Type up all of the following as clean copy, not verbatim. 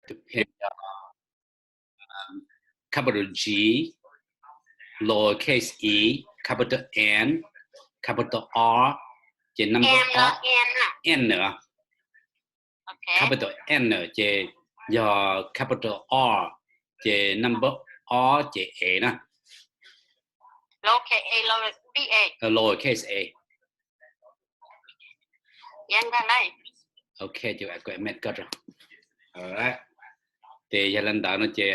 depend capital G, lowercase e, capital N, capital R, the number R, N nữa, capital N nữa, the your capital R, the number R, the A nè, lowercase A. Okay, chú ai quên mất cái rồi. Alright. Thì giờ lần đó nó chỉ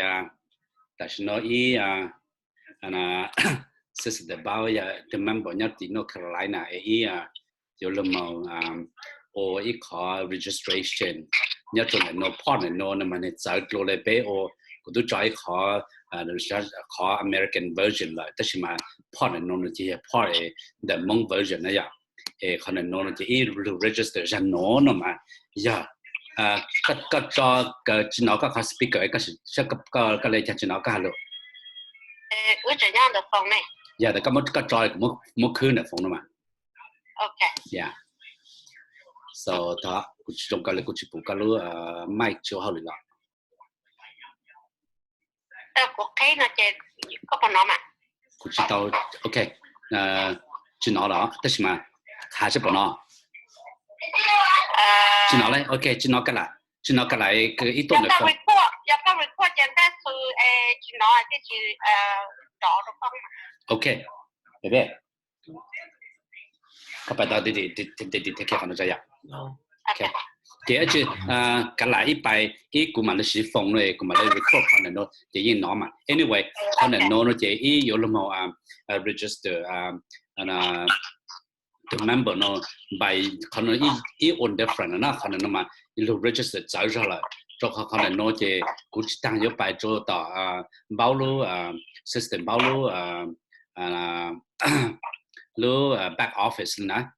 ta sẽ nói ý anh sister bao giờ từ member nhớ tí North Carolina ý chỗ làm màu ô ý khó registration nhớ chỗ này nó part nó mà nó giải rồi lại bé ô cũng tôi try khó American version lại, tất nhiên mà part nó chỉ part the Hmong version này ya, khó nó chỉ ý register ra nó mà ya. Các cho cái chỉ nói các speaker cái sẽ cái này chỉ nói cái luôn. Dạ, để các cho một khứ này phone mà. Okay. Yeah. So đó, cũng trong cái cũng chỉ cái luôn mic cho họ được. Cuộc thấy nó chỉ có phần nào mà. Cũng chỉ tao, okay. Chỉ nói đó, tất nhiên mà hay sẽ phần nào. Chỉ nói đấy, okay, chỉ nói cái là. Chỉ nói cái lại cái ý tưởng này không. Giờ có record trên đó từ chỉ nói cái chữ đó được không? Okay, bebe. Các bạn đi take care nó vậy. Okay. Cái chứ cái lại ít bài ít của mình là sử dụng rồi, của mình là record phần nó chỉ yên nó mà. Anyway, phần nó chỉ ít有了冇register the member nó by 可能一 on different 那可能那么一路 register 找出来，做可能那些估计当有by做到包路system 包路路 back office 呢，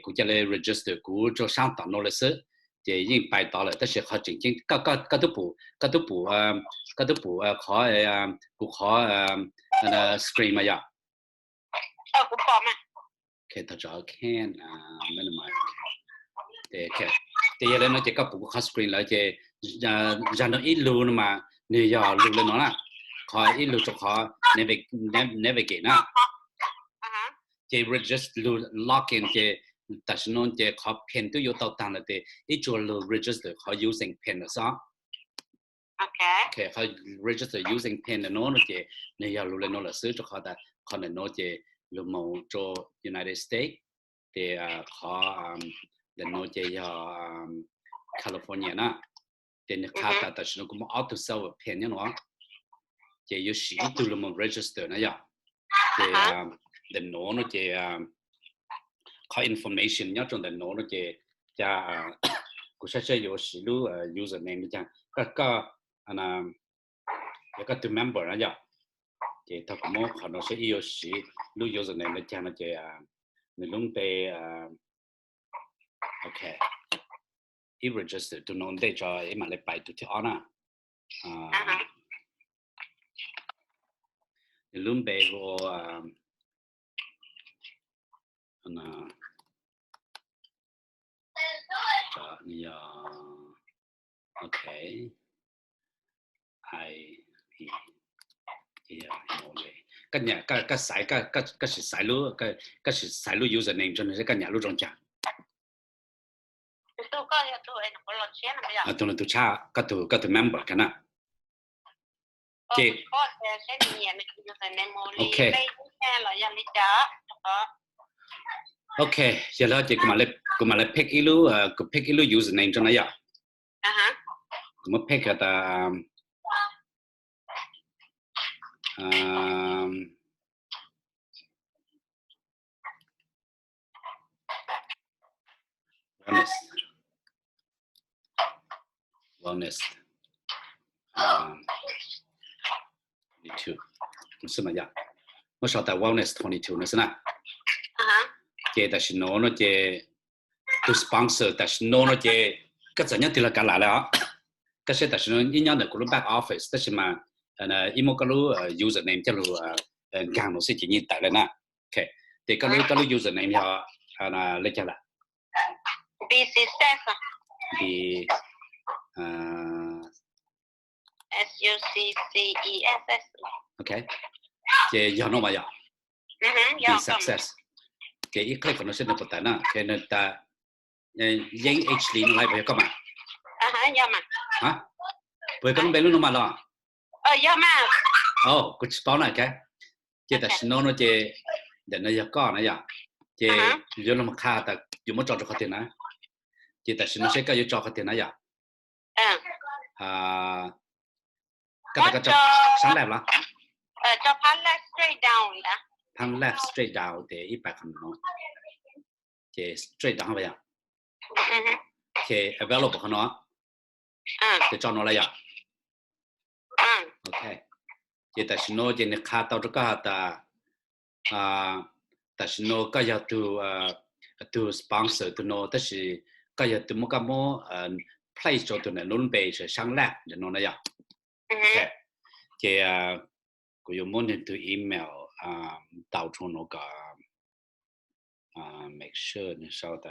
估计来 register 估做上档那了是，就已经by到了，但是好正经，各都不考不考screen 嘛呀。不考嘛。Okay, tôi cho can minimize. Okay. Thì giờ nó chỉ có bộ screen lại thì ra nó ít luôn mà nếu giờ luôn lên nó là khỏi ít luôn cho khỏi navigate nè. Thì register luôn login thì ta sẽ nói thì khỏi pen tôi yêu tao tăng là thì ít cho luôn register khỏi using pen là sao? Okay, khỏi register using pen là nó thì nếu giờ luôn lên nó là sử cho khỏi ta khỏi là nó thì lúc mà cho United States thì có lần nói chơi California na thì nước khác ta sẽ có một auto sell pen nhau nữa thì yêu sĩ từ lúc mà register này ya thì lần nó chơi có information nhau trong lần nó chơi cha cũng sẽ yêu sĩ lu username chẳng các cái từ member này ya thì thật cũng có nó sẽ yêu sĩ lưu username để cho nó chơi mình luôn về okay e register to non để cho em mà lại bài tụi họ na mình luôn về của cho nhiều okay cái nhà cái sải cái sải lúa cái sải lúa username cho nên cái nhà lúa trong chả tôi có lo chuyện này bây giờ tôi là tôi cha cái tôi member cái nào chị okay okay giờ là chị cũng mà lại pick ilu username cho nó vậy cũng mà pick cái ta wellness 22 是吗呀我晓得 wellness 22那是哪这但是nó这to sponsor 但是nó这cái怎样的了干来了cái sẽ但是nó应该的个 back office 但是嘛一么个路username 叫路讲nó sẽ chỉ như tại là na okay thì cái路username ya lấy cho là BC Steph thì success okay chế giờ nó mà giờ be success chế ít cái còn nó sẽ được tại nó cái nó ta giấy h nó lại phải có mà dạ mà hả bởi cái nó bên nó mà lo dạ mà cái bao này cái chế ta xin nó chế để nó giờ có này giờ chế giờ nó mà khá ta dùng một trò cho tiền này chế ta xin nó sẽ có dùng trò tiền này giờ cái trò sáng đẹp lắm cho pan left straight down đã pan left straight down để ít bài không nó chế straight down bây giờ chế available của nó để cho nó lại giờ ok chế ta xin nó chế nó khá tao cho cả ta ta xin nó cái giờ từ sponsor từ nó tức là cái giờ từ một cái mô place cho tụi nó luôn bề sẽ sáng lab để nó này giờ ok chế cô dùng muốn từ email tạo cho nó cả make sure nó sau đó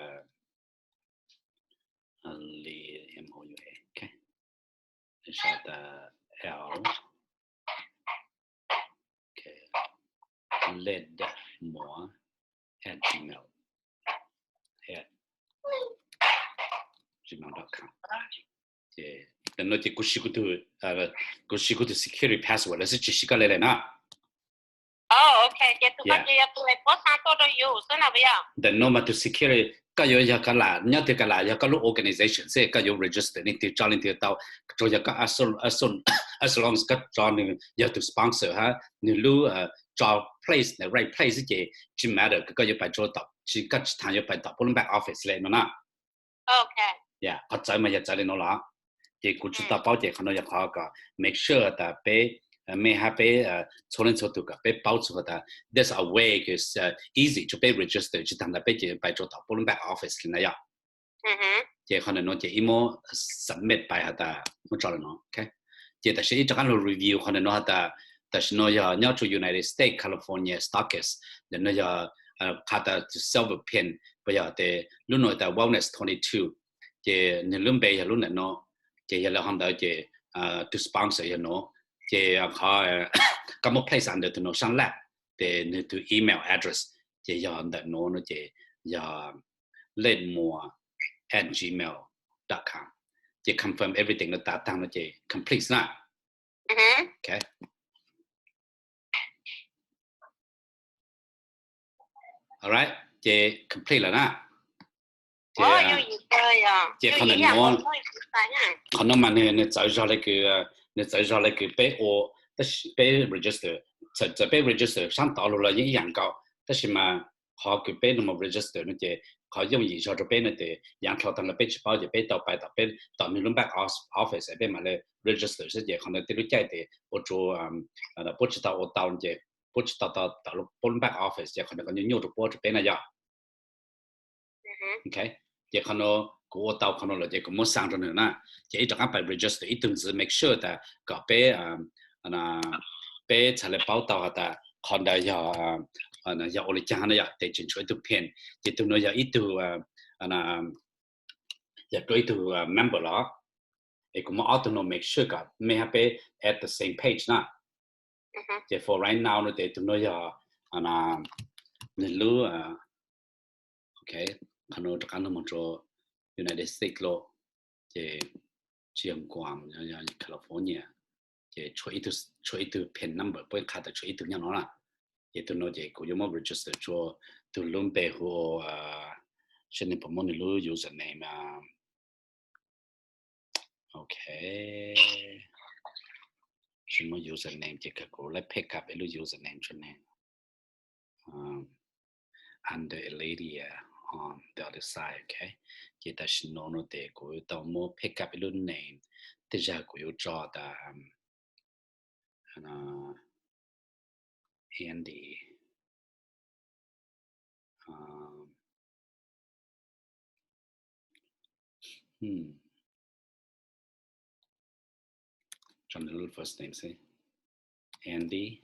li mou ok sau đó l ok led more at gmail.com chế nó chỉ có sử dụng từ security password là chỉ sử dụng lại nè ok chế tụi con chơi tụi post sang tôi rồi use nào bây giờ the normal to security cái yếu cái là nhớ từ cái là cái lúc organization sẽ cái yếu register nên từ cho lên từ tao cho cái as long as cái cho nên yếu từ sponsor ha nên lu cho place the right place cái chỉ matter cái yếu phải cho tao chỉ cái thằng yếu phải tao bốn back office lên nó ok yeah có trái mà trái lên nó là cái cụ thể tao bảo cái nó yếu khó cái make sure that be may have a cholen chotu ka pe pau chu da there's a way is easy to be registered chi tang da pe je bai cho ta polling back office na ya je khan no je imo submit bai ha da mo cha no okay je da shi ta kan review khan no ha da no ya nya to United States California stockist the no ya ka da silver pin ba ya de lu no da wellness 22 je ne lum be ya lu no je ya la han da je to sponsor you know chế họ có một place under to nó sang lab để nó to email address chế giờ đặt nó chế giờ lên more at gmail.com chế confirm everything nó ta tăng nó chế complete na okay alright chế complete là na chế còn nó mà nó chạy ra lại cái nó chạy ra lại cái bé ô但是被 register 这被 register 上道路了也一样高但是嘛好个被那么 register 那些好用以上这边的养条当了被去包就被到白到被到你们 back office 被嘛来 register 是也可能对路在的我做不知道我到这不知道到了 back office 也可能就扭着脖子被那样 OK 也可能我到可能了这个没上着呢这一张安排 register 一定是 make sure 的搞被那被才来报道的看到要要我们讲的要得进去一图片这图呢要一图要对图 member 了也我们 auto no make sure 个没还被 at the same page 那这 for right now 呢这图呢要你录OK 看到这看到么做 United States 咯这阳光要 California chế chuối từ pin number bởi khá là chuối từ nhau nó là chế từ nó chế cũng giống như register cho từ luôn bề hồ xin nên pomono lu username okay xin một username chế cái cô lại pick up lu username cho nên under a lady on the other side okay chế ta xin nó để cô tao mua pick up lu name thế ra cô yêu cho ta Andy John the little first name say Andy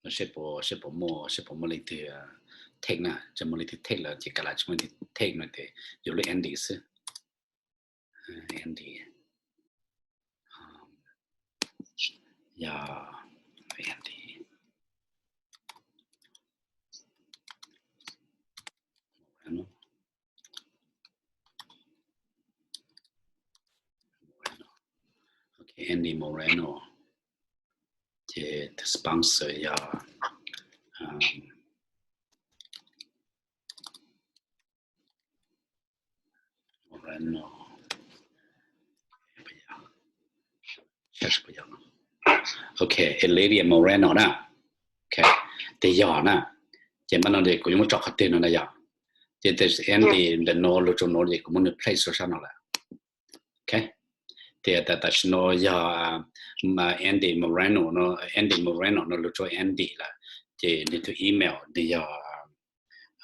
nó sẽ bỏ mua lấy từ take na cho mua lấy từ take là chỉ cả là chúng mình take nó để dùng lấy Andy chứ Andy yeah Andy Moreno okay Andy Moreno the sponsor yeah Moreno okay Eladia Moreno nè okay thì giờ nè chỉ mà nó để cũng muốn chọn hạt tiền nó giờ chỉ để Andy để nó lúc trong nó để cũng muốn place số nào là okay thì tại tại nó giờ mà Andy Moreno nó lúc cho Andy là chỉ need to email thì giờ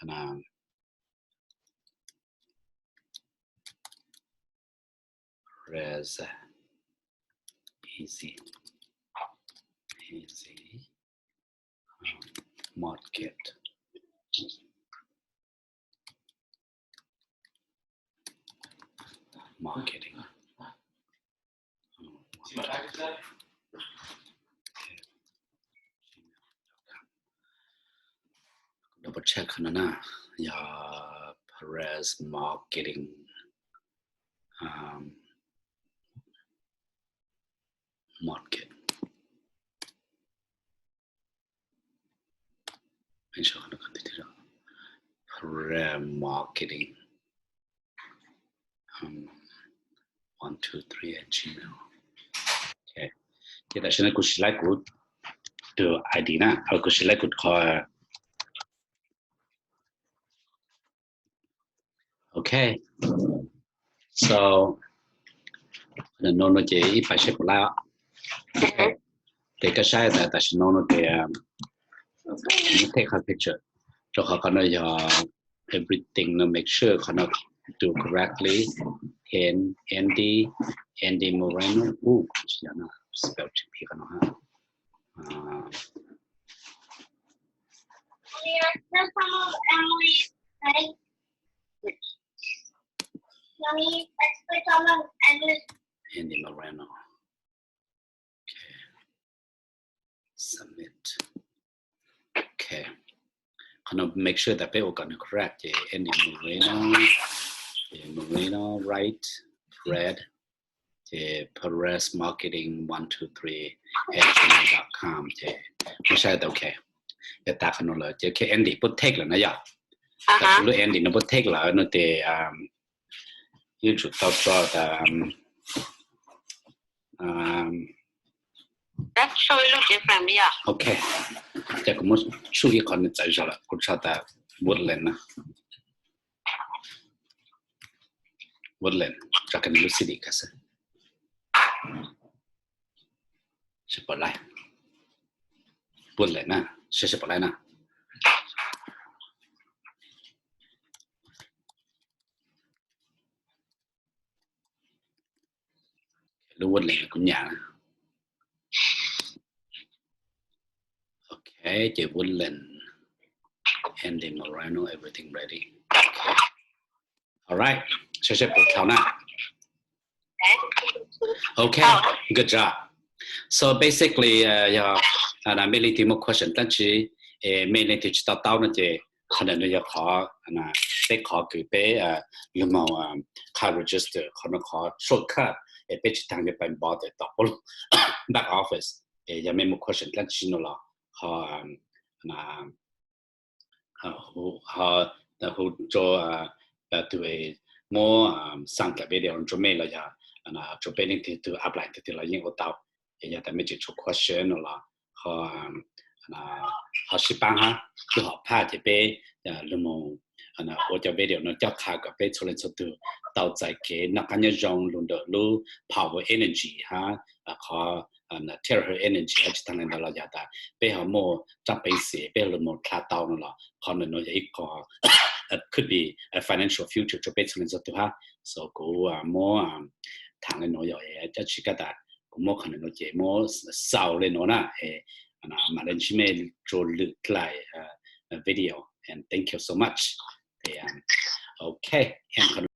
là res easy market marketing double check na yeah Perez marketing market make sure nó còn tiếp Perez marketing 123 at gmail okay thì tại sao nó cũng select good từ ID na cũng select good call okay so nó chỉ phải xếp lại thì cái sai là tại sao nó cái take a picture cho họ có nói everything nó make sure họ nó do correctly Andy Moreno dạ nó spell chữ P nó ha Andy Moreno okay submit okay gonna make sure that people gonna correct Andy Moreno right Fred Perez marketing 123@gmail.comไม่ใช่แต่โอเคจะตาขนมเลยจะแค่ Andy ปุ๊บเทคแล้วนะอย่าแต่รู้ Andy นะปุ๊บเทคแล้วนั่นแต่ยืนจุดต่อแต่ That show look different, yeah. Okay. Chắc cũng muốn chú ý con chạy ra là cũng sao ta Woodland nè. Woodland. Chắc cái lúc city cả sao. Sẽ bỏ lại. Woodland nè. Sẽ bỏ lại nè. Lúc Woodland cũng nhà nè. Okay, chị Woodland, Andy Moreno, everything ready. Okay. All right, sẽ bộ thảo nào. Okay, good job. So basically, là mainly thì một question,但是mainly thì chỉ tạo nó chỉ可能要考那被考给被有冇考 register 可能考 shortcut 被去当个办包的到不 back office 也没么 question， 但是呢啦。然后做对么上个别的准备了呀，准备的就 apply 的了，因为到也他们就出 question 了，和西班牙就好怕这边那么我这边的那叫卡个边出来出到在给那个那种用的路 power energy 哈和terror energy 还是当然的了，呀的背后么长辈些，背后么看到了了，可能有一个could be a financial future 就被出来做的哈，所以个么谈的那有诶，这去个的，么可能有些么少的那啦，马来西亚做录来video and thank you so much，okay，and